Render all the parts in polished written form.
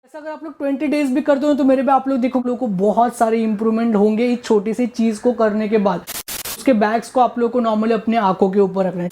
ऐसा अगर आप लोग 20 डेज भी करते हो तो मेरे पे आप लोग देखो, लोगों को बहुत सारे इंप्रूवमेंट होंगे इस छोटी सी चीज को करने के बाद। उसके बैग्स को आप लोग को नॉर्मली अपने आंखों के ऊपर रखना है।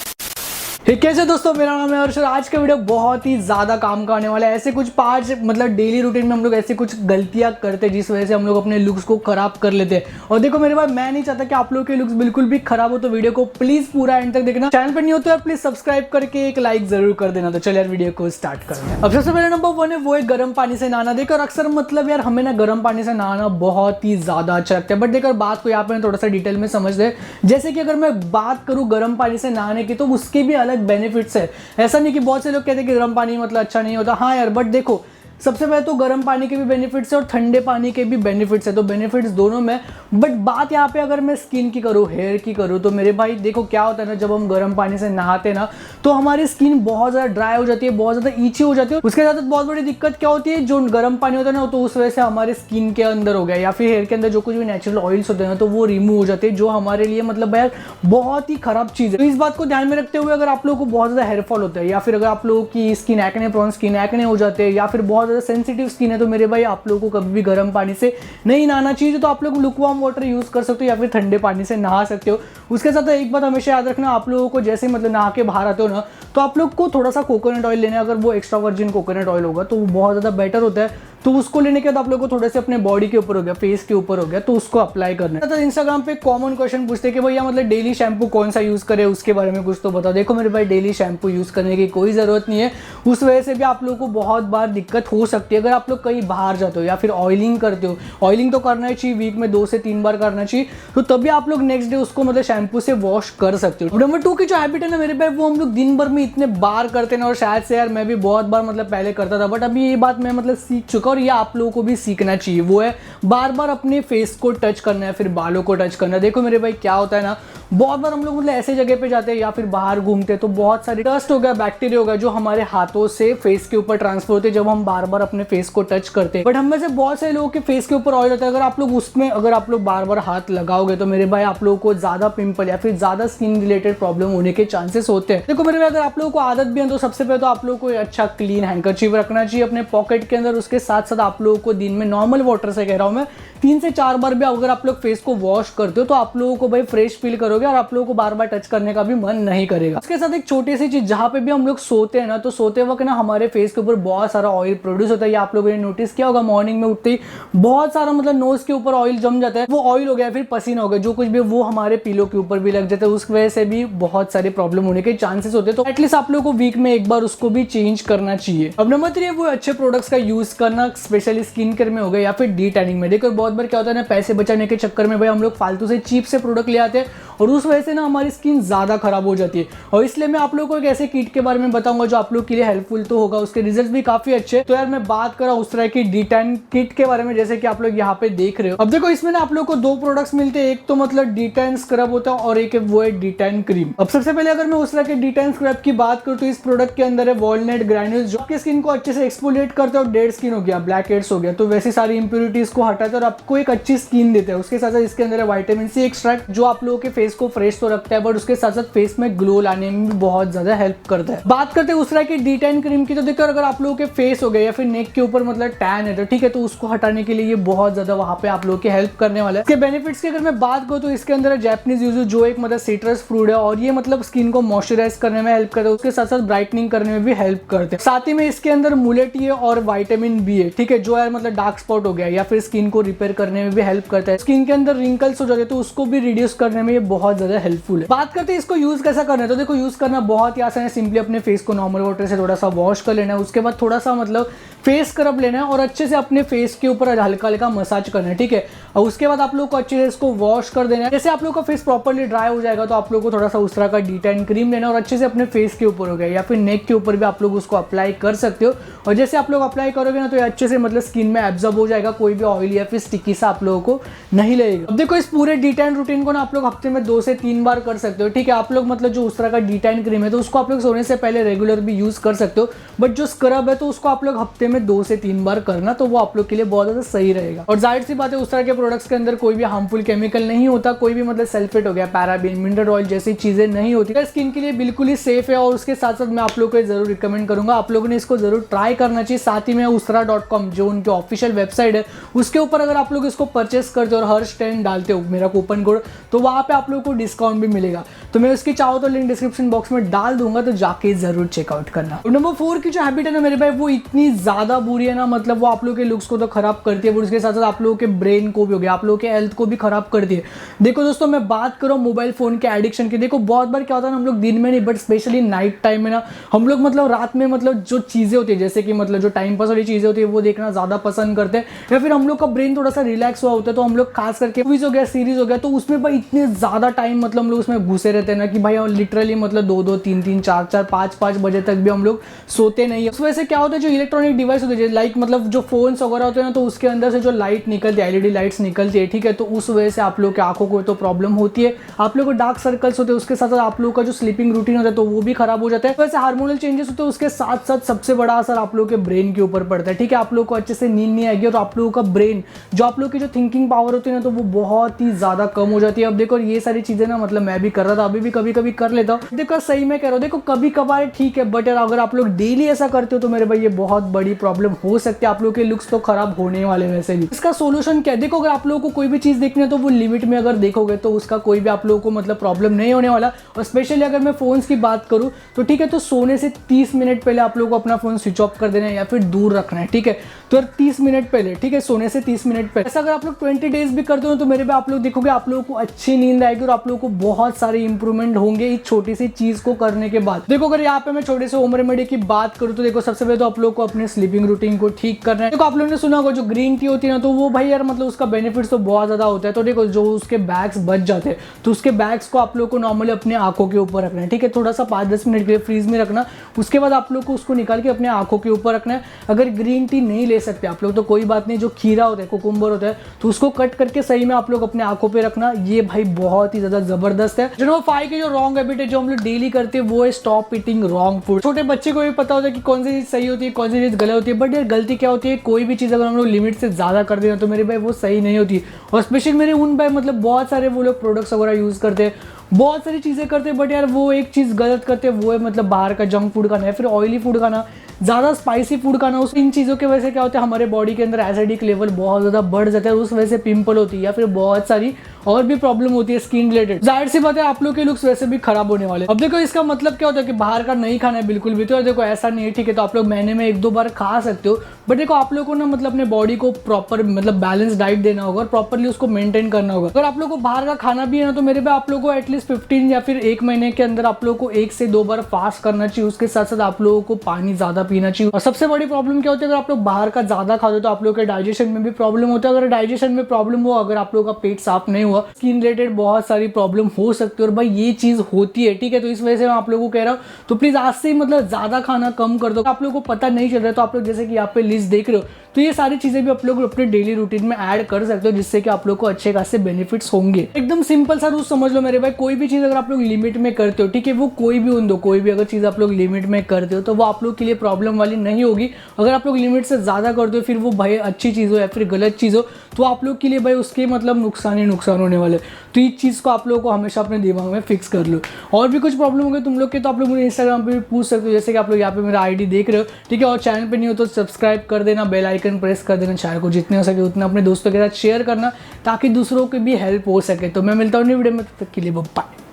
कैसे दोस्तों, मेरा नाम है हर्ष और आज का वीडियो बहुत ही ज्यादा काम का आने वाला है। ऐसे कुछ पार्ट्स मतलब डेली रूटीन में हम लोग ऐसे कुछ गलतियां करते हैं जिस वजह से हम लोग अपने लुक्स को खराब कर लेते हैं। और देखो मेरे भाई, मैं नहीं चाहता कि आप लोग के लुक्स बिल्कुल भी खराब हो, तो वीडियो को प्लीज पूरा एंड तक देखना। चैनल पर नहीं हो तो यार प्लीज सब्सक्राइब करके एक लाइक जरूर कर देना। तो चलिए यार वीडियो को स्टार्ट करते हैं। अब सबसे पहले नंबर 1 है वो है गर्म पानी से नहाना। देखो अक्सर मतलब यार हमें ना गर्म पानी से नहाना बहुत ही ज्यादा अच्छा लगता है, बट देखो बात को यहाँ पे थोड़ा सा डिटेल में समझ ले। जैसे कि अगर मैं बात करूँ गर्म पानी से नहाने की, तो उसके भी अलग बेनिफिट्स है। ऐसा नहीं कि बहुत से लोग कहते हैं कि गर्म पानी मतलब अच्छा नहीं होता। हाँ यार, बट देखो सबसे पहले तो गर्म पानी के भी बेनिफिट्स है और ठंडे पानी के भी बेनिफिट्स है, तो बेनिफिट्स दोनों में। बट बात यहाँ पे अगर मैं स्किन की करूँ, हेयर की करूँ, तो मेरे भाई देखो क्या होता है ना, जब हम गर्म पानी से नहाते हैं ना तो हमारी स्किन बहुत ज़्यादा ड्राई हो जाती है, बहुत ज़्यादा ईची हो जाती है। उसके साथ बहुत बड़ी दिक्कत क्या होती है, जो गर्म पानी होता है ना तो उस वजह से हमारे स्किन के अंदर हो गया या फिर हेयर के अंदर जो कुछ भी नेचुरल ऑयल्स होते हैं ना तो वो रिमूव हो जाते हैं, जो हमारे लिए मतलब यार बहुत ही खराब चीज़ है। तो इस बात को ध्यान में रखते हुए अगर आप लोगों को बहुत ज़्यादा हेयर फॉल होता है या फिर अगर आप लोगों की skin acne prone skin acne हो जाते हैं या फिर बहुत ज़्यादा सेंसिटिव स्किन है, तो मेरे भाई आप लोगों को कभी भी गर्म पानी से नहीं नहाना चाहिए। तो आप लोग लुकवार्म वाटर यूज कर सकते हो या फिर ठंडे पानी से नहा सकते हो। उसके साथ एक बात हमेशा याद रखना, आप लोगों को जैसे मतलब नहा के बाहर आते हो ना तो आप लोग को थोड़ा सा कोकोनट ऑयल लेना है। अगर वो एक्स्ट्रा वर्जिन कोकोनट ऑयल होगा तो वो बहुत ज़्यादा बेटर होता है। तो उसको लेने के बाद आप लोग को थोड़े से अपने बॉडी के ऊपर हो गया, फेस के ऊपर हो गया, तो उसको अप्लाई करना है। तो इंस्टाग्राम पे कॉमन क्वेश्चन पूछते हैं कि भैया मतलब डेली शैम्पू कौन सा यूज करे, उसके बारे में कुछ तो बताओ। देखो मेरे भाई, डेली शैम्पू यूज करने की कोई जरूरत नहीं है। उस वजह से भी आप लोगों को बहुत बार दिक्कत हो सकती है। अगर आप लोग कहीं बाहर जाते हो या फिर ऑयलिंग करते हो, ऑयलिंग तो करना ही चाहिए, वीक में 2 से 3 बार करना चाहिए, तो तभी आप लोग नेक्स्ट डे उसको मतलब शैम्पू से वॉश कर सकते हो। नंबर 2 की जो हैबिट है ना मेरे भाई, वो हम लोग दिन भर में इतने बार करते हैं ना, और शायद से यार मैं भी बहुत बार मतलब पहले करता था, बट अभी ये बात मैं मतलब सीख चुका और ये आप लोगों को भी सीखना चाहिए। वो है बार बार अपने फेस को टच करना है, फिर बालों को टच करना है। देखो मेरे भाई क्या होता है ना, बहुत बार हम लोग मतलब ऐसे जगह पे जाते हैं या फिर बाहर घूमते हैं तो बहुत सारे डस्ट हो गया, बैक्टीरिया हो गया, जो हमारे हाथों से फेस के ऊपर ट्रांसफर होते हैं जब हम बार बार अपने फेस को टच करते हैं। बट हम में से बहुत सारे लोगों के फेस के ऊपर ऑयल होता है। अगर आप लोग उसमें अगर आप लोग बार बार हाथ लगाओगे तो मेरे भाई आप लोगों को ज्यादा पिंपल या फिर ज्यादा स्किन रिलेटेड प्रॉब्लम होने के चांसेस होते हैं। देखो मेरे भाई, अगर आप लोगों को आदत भी है तो सबसे पहले तो आप लोगों को अच्छा क्लीन हैंकरचीफ रखना चाहिए अपने पॉकेट के अंदर। उसके साथ साथ आप लोगों को दिन में नॉर्मल वाटर से कह रहा हूं मैं 3 से 4 बार भी अगर आप लोग फेस को वॉश करते हो तो आप लोगों को भाई फ्रेश फील करोगे और आप लोगों को बार बार टच करने का भी मन नहीं करेगा। उसके साथ एक छोटी सी चीज, जहां पे भी हम लोग सोते हैं ना तो सोते वक्त ना हमारे फेस के ऊपर बहुत सारा ऑयल प्रोड्यूस होता है। ये आप लोगों ने नोटिस किया होगा, मॉर्निंग में उठते ही बहुत सारा मतलब नोज के ऊपर ऑयल जम जाता है। वो ऑयल हो गया फिर पसीना हो गया, जो कुछ भी वो हमारे पीलो के ऊपर भी लग जाता है। उस वजह से भी बहुत सारे प्रॉब्लम होने के चांसेस होते हैं। तो एटलीस्ट आप लोगों को वीक में एक बार उसको भी चेंज करना चाहिए। अब नंबर 3 वो अच्छे प्रोडक्ट्स का यूज करना, स्पेशली स्किन केयर में हो गया या फिर डी टैनिंग में। देखो बहुत बार क्या होता है ना, पैसे बचाने के चक्कर में भाई हम लोग फालतू से चीप से प्रोडक्ट ले आते हैं और उस वजह से ना हमारी स्किन ज्यादा खराब हो जाती है। और इसलिए मैं आप लोगों को एक ऐसे किट के बारे में बताऊंगा जो आप लोग के लिए हेल्पफुल तो होगा, उसके रिजल्ट भी काफी अच्छे। तो यार मैं बात कर रहा हूँ USTRAA की D-Tan किट के बारे में, जैसे कि आप लोग यहाँ पे देख रहे हो। अब देखो इसमें ना आप लोग को 2 प्रोडक्ट्स मिलते हैं, एक तो मतलब D-Tan स्क्रब होता है और एक वो है D-Tan क्रीम। अब सबसे पहले अगर मैं USTRAA के D-Tan स्क्रब की बात करूँ तो इस प्रोडक्ट के अंदर है वॉलनट ग्रैन्यूल्स, जो आपकी स्किन को अच्छे से एक्सफोलिएट करते हैं और डेड स्किन हो गया, ब्लैक हेड्स हो गया, तो वैसी सारी इंप्योरिटीज को हटाते हैं और आपको एक अच्छी स्किन देते हैं। उसके साथ साथ इसके अंदर है विटामिन सी एक्सट्रैक्ट, जो आप लोगों के फेस को फ्रेश तो रखता है बट उसके साथ साथ फेस में ग्लो लाने में भी बहुत ज्यादा हेल्प करता है। बात करते हैं USTRAA की D-Tan क्रीम की, तो देखो अगर आप लोगों के फेस हो गए या फिर नेक के ऊपर मतलब टैन है तो ठीक है, तो उसको हटाने के लिए ये बहुत ज्यादा वहां पे आप लोगों की हेल्प करने वाला है। इसके बेनिफिट्स की अगर मैं बात करूँ तो इसके अंदर है जैपनीज यूजू, जो एक मतलब सिट्रस फ्रूट है और ये मतलब स्किन को मॉइस्चराइज करने में हेल्प करता है, उसके साथ साथ ब्राइटनिंग करने में भी हेल्प करते हैं। साथ ही में इसके अंदर मुलेट है और विटामिन बी है, ठीक है, जो यार मतलब डार्क स्पॉट हो गया या फिर स्किन को रिपेयर करने में भी हेल्प करता है। स्किन के अंदर रिंकल्स हो जाते हैं तो उसको भी रिड्यूस करने में ये बहुत ज्यादा हेल्पफुल है। बात करते हैं इसको यूज कैसा करना है, तो देखो यूज करना बहुत ही आसान है। सिंपली अपने फेस को नॉर्मल वाटर से थोड़ा सा वॉश कर लेना है, उसके बाद थोड़ा सा मतलब फेस स्क्रब लेना है और अच्छे से अपने फेस के ऊपर हल्का हल्का मसाज करना है, ठीक है। और उसके बाद आप लोग को अच्छे से इसको वॉश कर देना है। जैसे आप लोग का फेस प्रॉपर्ली ड्राई हो जाएगा तो आप लोग को थोड़ा सा USTRAA का D-Tan क्रीम लेना और अच्छे से अपने फेस के ऊपर हो गया या फिर नेक के ऊपर भी आप लोग उसको अप्लाई कर सकते हो। और जैसे आप लोग अप्लाई करोगे ना तो ये अच्छे से मतलब स्किन में एब्जॉर्ब हो जाएगा, कोई भी ऑयल या फिर स्टिकी सा आप लोगों को नहीं लगेगा। अब देखो इस पूरे D-Tan रूटीन को ना आप लोग हफ्ते में 2 से 3 बार कर सकते हो, ठीक है। आप लोग मतलब जो USTRAA का D-Tan क्रीम है तो उसको आप लोग सोने से पहले रेगुलर भी यूज कर सकते हो, बट जो स्क्रब है तो उसको आप लोग हफ्ते में 2 से 3 बार करना, तो वो आप लोग के लिए बहुत ज़्यादा सही रहेगा। और जाहिर सी बात है, उस तरह के प्रोडक्ट्स के अंदर कोई भी हार्मफुल केमिकल नहीं होता, कोई भी मतलब सल्फेट हो गया, पैराबेन, मिनरल ऑयल जैसी चीज़ें नहीं होती। स्किन के लिए बिल्कुल ही सेफ है। और उसके साथ साथ मैं आप लोगों को जरूर रिकमेंड करूंगा, आप लोगों ने इसको जरूर ट्राई करना चाहिए। साथ ही में USTRAA.com जो उनके ऑफिशियल वेबसाइट है, उसके ऊपर अगर आप लोग इसको परचेस करते हो और हर्ष 10 डालते हो मेरा कूपन कोड, तो वहाँ पे आप लोगों को डिस्काउंट भी मिलेगा। तो मैं उसकी चाहो तो लिंक डिस्क्रिप्शन बॉक्स में डाल दूंगा, तो जाके जरूर चेकआउट करना। नंबर 4 की जो हैबिट है ना मेरे भाई, वो इतनी ज्यादा बुरी है ना, मतलब वो आप लोगों के लुक्स को तो खराब करती है, और उसके साथ साथ आप लोगों के ब्रेन को भी हो गया, आप लोगों के हेल्थ को भी खराब करती है। देखो दोस्तों, मैं बात करूँ मोबाइल फोन के एडिक्शन की, देखो बहुत बार क्या होता है ना, हम लोग दिन में नहीं बट स्पेशली नाइट टाइम में ना, हम लोग मतलब रात में मतलब जो चीजें होती है, जैसे कि मतलब जो टाइम पास वाली चीजें होती है, वो देखना ज्यादा पसंद करते हैं। या फिर हम लोग का ब्रेन थोड़ा सा रिलैक्स हुआ होता है, तो हम लोग खास करके मूवीज हो गया, सीरीज हो गया, तो उसमें भाई इतने ज्यादा टाइम मतलब हम लोग उसमें घुसे रहते हैं ना, कि भाई लिटरली मतलब 2-2, 3-3, 4-4, 5-5 बजे तक भी हम लोग सोते नहीं है। उस वजह से क्या होता है, जो इलेक्ट्रॉनिक डिवाइस होते हैं लाइक मतलब जो फोन्स वगैरह होते हैं ना, तो उसके अंदर से जो लाइट निकलती है, LED लाइट्स निकलती है, ठीक है, तो उस वजह से आप लोग की आंखों को तो प्रॉब्लम होती है, आप लोग को डार्क सर्कल्स होते हैं, उसके साथ साथ आप लोग का जो स्लीपिंग रूटीन होता है तो वो भी खराब हो जाता है। वैसे हार्मोनल चेंजेस होते हैं, उसके साथ साथ सबसे बड़ा असर आप लोग के ब्रेन के ऊपर पड़ता है, ठीक है, आप लोग को अच्छे से नींद नहीं आएगी, और आप लोगों का ब्रेन जो आप लोग की जो थिंकिंग पावर होती है ना, तो वो बहुत ही ज्यादा कम हो जाती है। अब देखो ये सारी चीजें ना, मतलब मैं भी कर रहा था, अभी भी कभी कभी कर लेता हूँ। देखो सही में कह रहा हूँ, देखो कभी कभार ठीक है, बट यार अगर आप लोग डेली ऐसा करते हो तो मेरे भाई ये बहुत बड़ी प्रॉब्लम हो सकती है, आप लोग के लुक्स तो खराब होने वाले वैसे भी। इसका सोल्यूशन क्या है, देखो अगर आप लोगों को कोई भी चीज देखनी है तो वो लिमिट में अगर देखोगे तो उसका कोई भी आप लोगों को मतलब प्रॉब्लम नहीं होने वाला। और स्पेशली अगर मैं फोन्स की बात करूं तो ठीक है, तो सोने से 30 मिनट पहले आप लोगों को अपना फोन स्विच ऑफ कर देना है या फिर दूर रखना है, ठीक है, तो 30 मिनट पहले, ठीक है, सोने से 30 मिनट पहले। ऐसा अगर आप लोग 20 डेज भी करते हो तो मेरे पे आप लोग देखोगे आप लोगों को अच्छी नींद आएगी, और आप लोगों को बहुत सारे इंप्रूवमेंट होंगे इस छोटी सी चीज को करने के बाद। देखो अगर यहाँ पे मैं छोटे से होम रेमेडी की बात करूँ तो देखो सबसे पहले तो आप लोग को अपने स्लीपिंग रूटीन को ठीक करना है। देखो आप लोगों ने सुना होगा जो ग्रीन टी होती है ना, तो वो भाई यार मतलब उसका बेनिफिट्स तो बहुत ज्यादा होता है। तो देखो जो उसके बैग्स बच जाते हैं, तो उसके बैग्स को आप लोग को नॉर्मली अपने आंखों के ऊपर रखना है, ठीक है, थोड़ा सा 5-10 मिनट के लिए फ्रीज में रखना। उसके बाद आप लोग को उसको निकाल के अपने आंखों के ऊपर रखना है। अगर ग्रीन टी नहीं ले सकते आप लोग तो कोई बात नहीं, जो खीरा होता है, कुकुम्बर होता है, तो उसको कट करके सही में आप लोग अपने आंखों पे रखना। ये भाई बहुत ही ज्यादा जबरदस्त है। नंबर 5 की जो रॉन्ग हैबिट है जो हम लोग डेली करते हैं वो है स्टॉप ईटिंग रॉन्ग फूड। छोटे बच्चे को भी पता होता है कि कौन सी चीज सही होती है, कौन सी चीज गलत होती है, बट यार गलती क्या होती है, कोई भी चीज अगर हम लोग लिमिट से ज्यादा कर देना तो मेरे भाई वो सही नहीं होती। और स्पेशली मेरे उन भाई मतलब बहुत सारे वो लोग प्रोडक्ट्स वगैरह यूज करते हैं, बहुत सारी चीजें करते हैं, बट यार वो एक चीज गलत करते हैं, वो है मतलब बाहर का जंक फूड खाना, या फिर ऑयली फूड खाना, ज़्यादा स्पाइसी फूड खाना। उस इन चीज़ों की वजह से क्या होता है, हमारे बॉडी के अंदर एसिडिक लेवल बहुत ज़्यादा बढ़ जाता है, उस वजह से पिंपल होती है या फिर बहुत सारी और भी प्रॉब्लम होती है स्किन रिलेटेड। जाहिर सी बात है आप लोग के लुक्स वैसे भी खराब होने वाले। अब देखो इसका मतलब क्या होता है कि बाहर का नहीं खाना है बिल्कुल भी, तो देखो ऐसा नहीं है, ठीक है, तो आप लोग महीने में 1-2 बार खा सकते हो, बट देखो आप लोग को ना मतलब अपने बॉडी को प्रॉपर मतलब बैलेंस डाइट देना होगा और प्रॉपरली उसको मेंटेन करना होगा। अगर आप लोग को बाहर का खाना भी है ना, तो मेरे पे आप लोग को एटलीस्ट 15 या फिर 1 महीने के अंदर आप लोग को 1 से 2 बार फास्ट करना चाहिए। उसके साथ साथ आप लोगों को पानी ज्यादा पीना चाहिए। और सबसे बड़ी प्रॉब्लम क्या होती है, अगर आप लोग बाहर का ज्यादा खाते हो तो आप लोग के डाइजेशन में भी प्रॉब्लम होता है। अगर डाइजेशन में प्रॉब्लम हुआ, अगर आप लोग का पेट साफ नहीं हुआ, स्किन रिलेटेड बहुत सारी प्रॉब्लम हो सकती है। और भाई ये चीज होती है, ठीक है, तो इस वजह से मैं आप लोगों को कह रहा हूँ, तो प्लीज आज से मतलब ज्यादा खाना कम कर दो। आप लोगों को पता नहीं चल रहा है तो आप लोग जैसे कि यहाँ पे लिस्ट देख रहे हो, तो ये सारी चीजें भी आप लोग अपने डेली रूटीन में ऐड कर सकते हो, जिससे कि आप लोग को अच्छे खासे बेनिफिट्स होंगे। एकदम सिंपल सा रूल समझ लो मेरे भाई, कोई भी चीज अगर आप लोग लिमिट में करते हो, ठीक है, वो कोई भी उन दो कोई भी अगर चीज आप लोग लिमिट में करते हो तो वो आप लोग के लिए प्रॉब्लम वाली नहीं होगी। अगर आप लोग लिमिट से ज्यादा करते हो, फिर वो भाई अच्छी चीज हो या फिर गलत चीज हो, तो आप लोग के लिए भाई उसके मतलब नुकसान ही नुकसान होने वाले। तो इस चीज को आप लोगों को हमेशा अपने दिमाग में फिक्स कर लो। और भी कुछ प्रॉब्लम हो गए तुम लोग के तो आप लोग मुझे इंस्टाग्राम पे भी पूछ सकते हो, जैसे कि आप लोग यहाँ पे मेरा आईडी देख रहे हो, ठीक है, और चैनल पे नहीं हो तो सब्सक्राइब कर देना, बेल आइकन प्रेस कर देना, चैनल को जितने हो सके उतना अपने दोस्तों के साथ शेयर करना ताकि दूसरों की भी हेल्प हो सके। तो मैं मिलता हूँ वीडियो में, तब तक के लिए बाय।